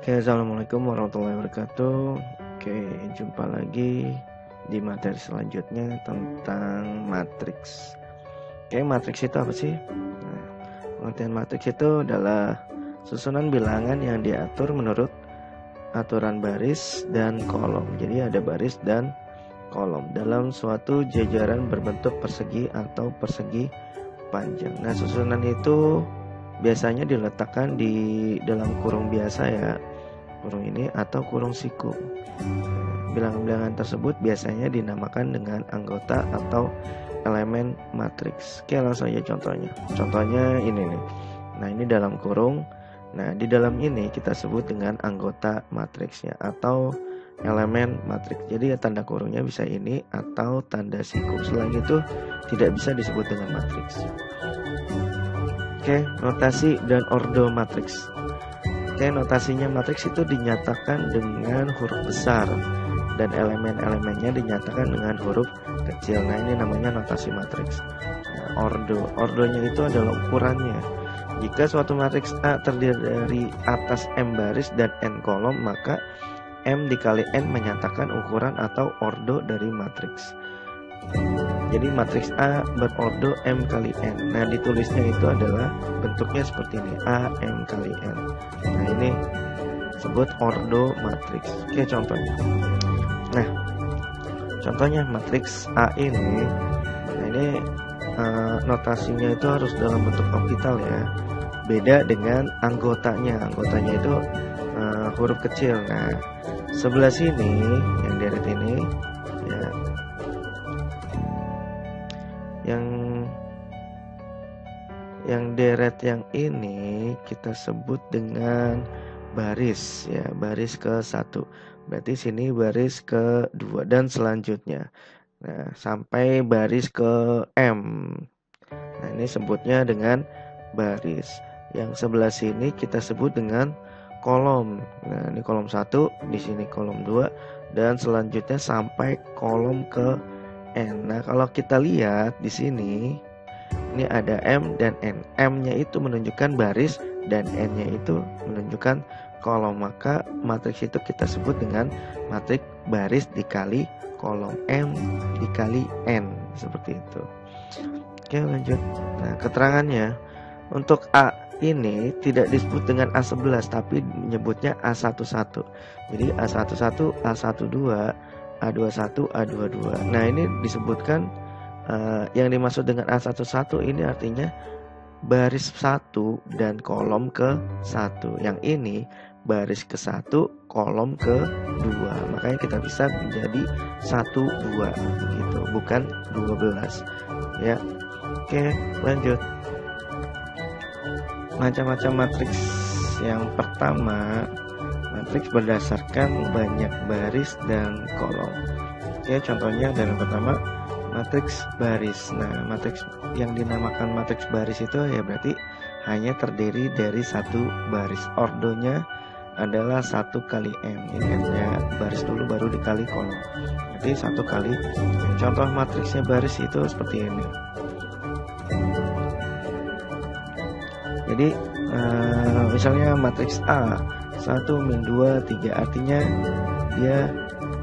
Assalamualaikum warahmatullahi wabarakatuh. Oke, jumpa lagi di materi selanjutnya tentang matriks. Oke, matriks itu apa sih? Nah, pengertian matriks itu adalah susunan bilangan yang diatur menurut aturan baris dan kolom. Jadi ada baris dan kolom dalam suatu jajaran berbentuk persegi atau persegi panjang. Nah, susunan itu biasanya diletakkan di dalam kurung biasa ya, kurung ini atau kurung siku. Bilangan-bilangan tersebut biasanya dinamakan dengan anggota atau elemen matriks. Oke, langsung aja contohnya. Contohnya ini nih. Nah, ini dalam kurung. Nah, di dalam ini kita sebut dengan anggota matriksnya atau elemen matriks. Jadi ya tanda kurungnya bisa ini atau tanda siku. Selain itu tidak bisa disebut dengan matriks. Oke, notasi dan ordo matriks. Oke, notasinya matriks itu dinyatakan dengan huruf besar dan elemen-elemennya dinyatakan dengan huruf kecil. Nah, ini namanya notasi matriks. Nah, ordonya itu adalah ukurannya. Jika suatu matriks A terdiri dari atas M baris dan N kolom, maka M dikali N menyatakan ukuran atau ordo dari matriks. Jadi matriks A berordo M kali N. Nah, ditulisnya itu adalah bentuknya seperti ini, A M kali N. Nah, ini sebut ordo matriks. Oke, contohnya. Nah, contohnya matriks A ini. Nah, ini notasinya itu harus dalam bentuk orbital ya. Beda dengan anggotanya. Anggotanya itu huruf kecil. Nah, sebelah sini yang deret ini ya, yang deret yang ini kita sebut dengan baris ya, baris ke-1. Berarti sini baris ke-2 dan selanjutnya. Nah, sampai baris ke M. Nah, ini sebutnya dengan baris. Yang sebelah sini kita sebut dengan kolom. Nah, ini kolom 1, di sini kolom 2 dan selanjutnya sampai kolom ke N. Nah, kalau kita lihat di sini ini ada M dan N. M-nya itu menunjukkan baris dan N-nya itu menunjukkan kolom. Maka matriks itu kita sebut dengan matriks baris dikali kolom, M dikali N, seperti itu. Oke, lanjut. Nah, keterangannya untuk A ini tidak disebut dengan A11 tapi menyebutnya A11. Jadi A11, A12, A21, A22. Nah, ini disebutkan yang dimaksud dengan A11 ini artinya baris 1 dan kolom ke-1. Yang ini baris ke-1, kolom ke-2. Makanya kita bisa menjadi 1, 2 begitu, bukan 12 ya. Oke, lanjut. Macam-macam matriks. Yang pertama, matriks berdasarkan banyak baris dan kolom. Oke, contohnya dari pertama matriks baris. Nah, matriks yang dinamakan matriks baris itu ya berarti hanya terdiri dari satu baris. Ordonya adalah 1 kali M. Ini hanya baris dulu baru dikali kolom. Jadi 1 kali. Contoh matriksnya baris itu seperti ini. Jadi misalnya matriks A 1 min 2 3, artinya dia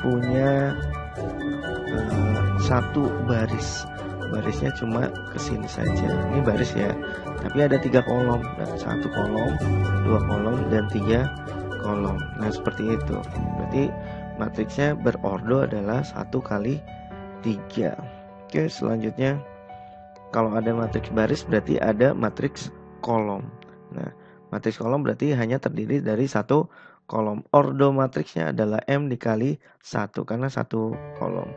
punya satu baris. Barisnya cuma kesini saja. Ini baris ya, tapi ada 3 kolom. Dan 1 kolom, 2 kolom, dan 3 kolom. Nah, seperti itu. Berarti matriksnya berordo adalah 1 kali 3. Oke, selanjutnya kalau ada matriks baris berarti ada matriks kolom. Nah, matriks kolom berarti hanya terdiri dari 1 kolom. Ordo matriksnya adalah M dikali 1 karena 1 kolom.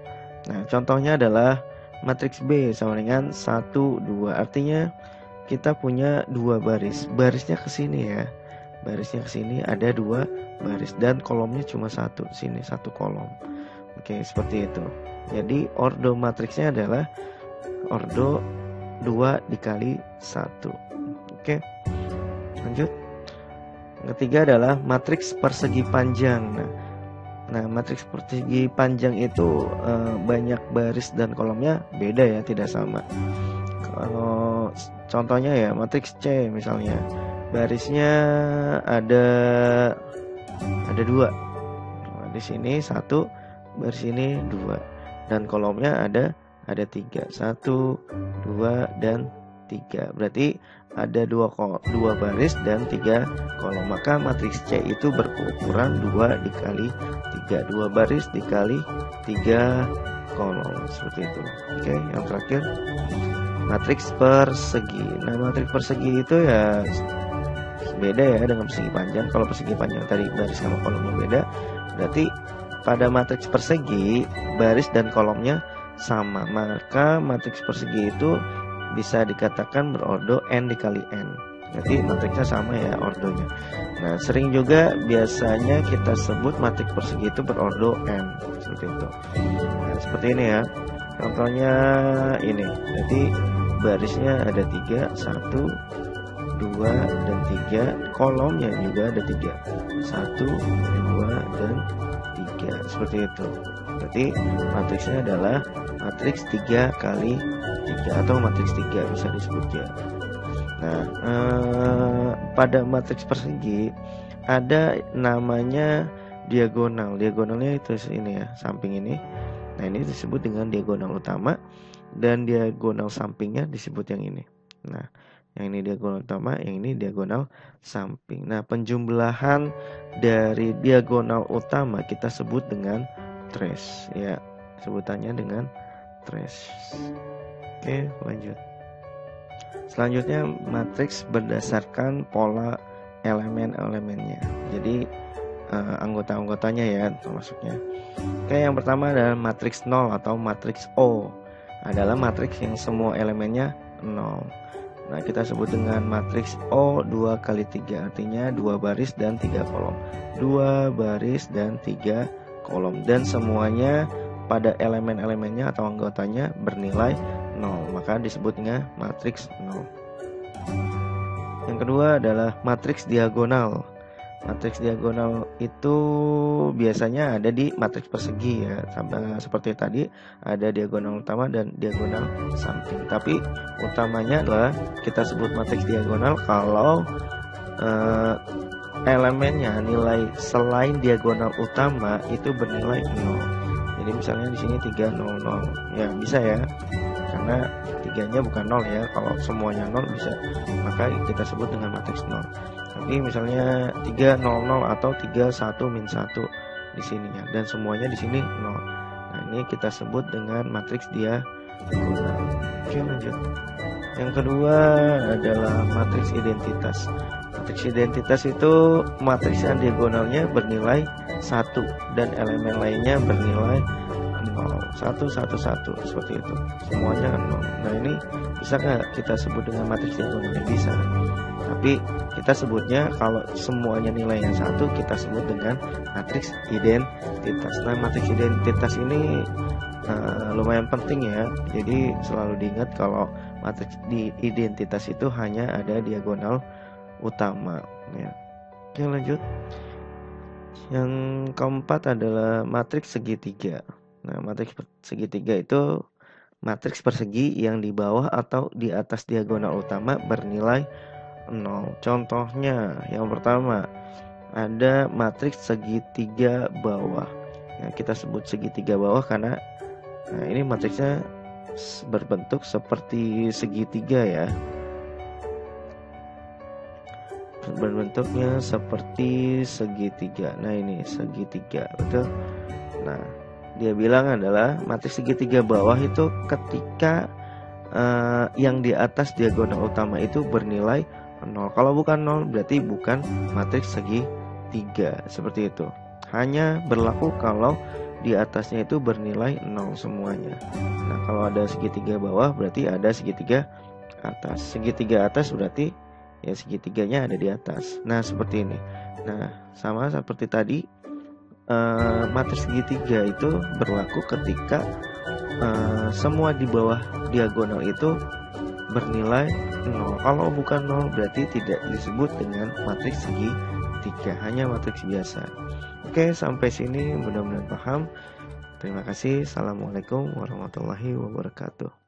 Nah, contohnya adalah matriks B sama dengan 1, 2. Artinya kita punya 2 baris. Barisnya ke sini ya. Barisnya ke sini ada 2 baris dan kolomnya cuma 1. Sini 1 kolom. Oke, seperti itu. Jadi ordo matriksnya adalah ordo 2 dikali 1. Oke, lanjut. Yang ketiga adalah matriks persegi panjang. Nah, matriks persegi panjang itu banyak baris dan kolomnya beda ya, tidak sama. Kalau contohnya ya matriks C misalnya, barisnya ada ada 2. Nah, di sini 1, baris ini 2, dan kolomnya ada 3. 1, 2, dan 3. Berarti ada 2 baris dan 3 kolom. Maka matriks C itu berukuran 2 dikali 3. 2 baris dikali 3 kolom. Seperti itu. Oke, yang terakhir matriks persegi. Nah, matriks persegi itu ya beda ya dengan persegi panjang. Kalau persegi panjang tadi baris sama kolomnya beda, berarti pada matriks persegi baris dan kolomnya sama. Maka matriks persegi itu bisa dikatakan berordo n dikali n. Jadi matriksnya sama ya ordonya. Nah, sering juga biasanya kita sebut matriks persegi itu berordo n, seperti itu. Nah, seperti ini ya. Contohnya ini. Jadi barisnya ada 3, 1, 2, dan 3. Kolomnya juga ada 3, 1, 2, dan 3. Seperti itu. Berarti matriksnya adalah matriks 3 kali 3 atau matriks 3 bisa disebutnya. Nah, pada matriks persegi ada namanya diagonal. Diagonalnya itu ini ya, samping ini. Nah, ini disebut dengan diagonal utama, dan diagonal sampingnya disebut yang ini. Nah, yang ini diagonal utama, yang ini diagonal samping. Nah, penjumlahan dari diagonal utama kita sebut dengan trace ya. Sebutannya dengan trace. Oke, lanjut. Selanjutnya matriks berdasarkan pola elemen-elemennya. Jadi anggota-anggotanya ya termasuknya. Oke, yang pertama adalah matriks 0 atau matriks O. Adalah matriks yang semua elemennya 0. Nah, kita sebut dengan matriks O 2 kali 3, artinya 2 baris dan 3 kolom. 2 baris dan 3 kolom, dan semuanya pada elemen-elemennya atau anggotanya bernilai 0, maka disebutnya matriks 0. Yang kedua adalah matriks diagonal. Matriks diagonal itu biasanya ada di matriks persegi ya, sama seperti tadi ada diagonal utama dan diagonal samping. Tapi utamanya adalah kita sebut matriks diagonal kalau elemennya nilai selain diagonal utama itu bernilai 0. Jadi misalnya di sini 3, 0, 0. Ya, bisa ya. Karena 3-nya bukan 0 ya. Kalau semuanya 0 bisa, maka kita sebut dengan matriks 0. Tapi misalnya 3, 0, 0 atau 3, 1, min 1 di sininya, dan semuanya di sini 0. Nah, ini kita sebut dengan matriks diagonal. Oke, lanjut. Yang kedua adalah matriks identitas. Matriks identitas itu matriks yang diagonalnya bernilai 1 dan elemen lainnya bernilai 0. 1, 1, 1 seperti itu. Semuanya 0. Nah, ini bisa nggak kita sebut dengan matriks diagonalnya? Bisa. Tapi kita sebutnya kalau semuanya nilainya 1, kita sebut dengan matriks identitas. Nah, matriks identitas ini lumayan penting ya. Jadi selalu diingat kalau matriks di identitas itu hanya ada diagonal utama ya. Oke, lanjut. Yang keempat adalah matriks segitiga. Nah, matriks segitiga itu matriks persegi yang di bawah atau di atas diagonal utama bernilai 0. Contohnya yang pertama ada matriks segitiga bawah. Ya, kita sebut segitiga bawah karena ini matriksnya berbentuk seperti segitiga ya. Berbentuknya seperti segitiga. Nah, ini segitiga, betul. Nah, dia bilang adalah matriks segitiga bawah itu ketika yang di atas diagonal utama itu bernilai 0. Kalau bukan 0 berarti bukan matriks segitiga. Seperti itu. Hanya berlaku kalau di atasnya itu bernilai 0 semuanya. Nah, kalau ada segitiga bawah berarti ada segitiga atas. Segitiga atas berarti ya segitiganya ada di atas. Nah, seperti ini. Nah, sama seperti tadi, matriks segitiga itu berlaku ketika semua di bawah diagonal itu bernilai 0. Kalau bukan 0 berarti tidak disebut dengan matriks segitiga, hanya matriks biasa. Oke, sampai sini mudah-mudahan paham. Terima kasih. Assalamualaikum warahmatullahi wabarakatuh.